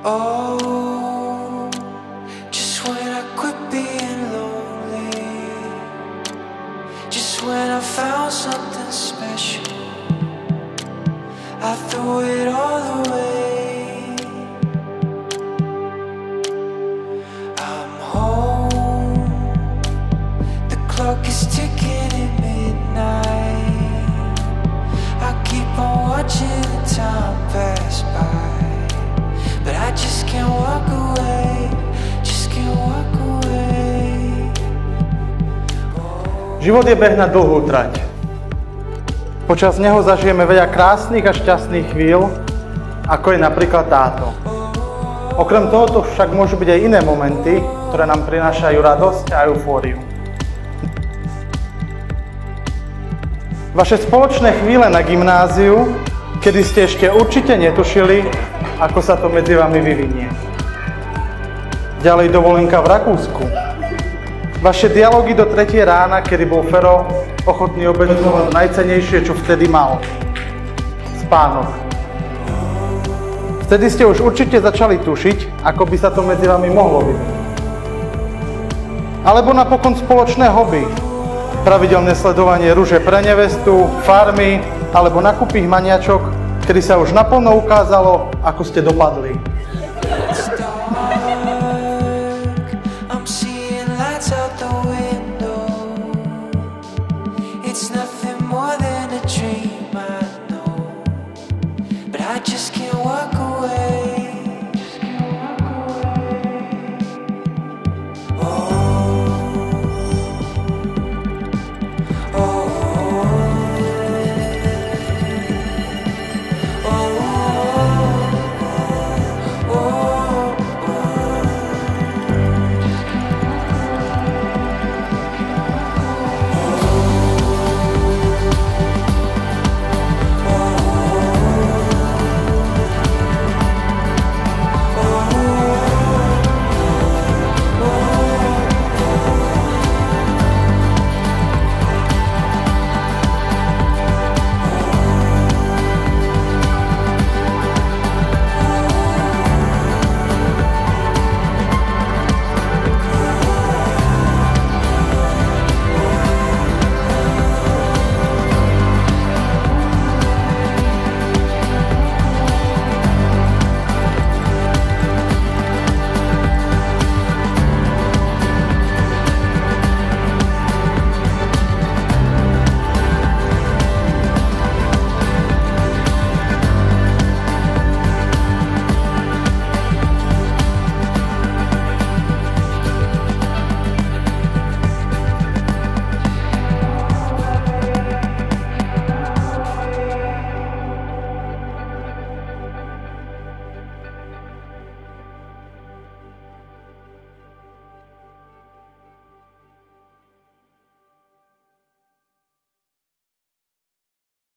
Oh, just when I quit being lonely, just when I found something special, I threw it all away. I'm home, the clock is ticking at midnight. I keep on watching the time pass by, but I just can't walk away, just can't walk away. Život je beh na dlhú trať. Počas neho zažijeme veľa krásnych a šťastných chvíľ, ako je napríklad táto. Okrem tohoto však môžu byť aj iné momenty, ktoré nám prinášajú radosť a eufóriu. Vaše spoločné chvíle na gymnáziu, kedy ste ešte určite netušili, ako sa to medzi vami vyvinie. Ďalej dovolenka v Rakúsku. Vaše dialógy do 3. rána, kedy bol Fero ochotný obetovať najcennejšie, čo vtedy mal. Spánok. Vtedy ste už určite začali tušiť, ako by sa to medzi vami mohlo vyvinúť. Alebo napokon spoločné hobby. Pravidelné sledovanie Rúže pre nevestu, Farmy alebo nakupy hmaniačok, kedy sa už naplno ukázalo, ako ste dopadli.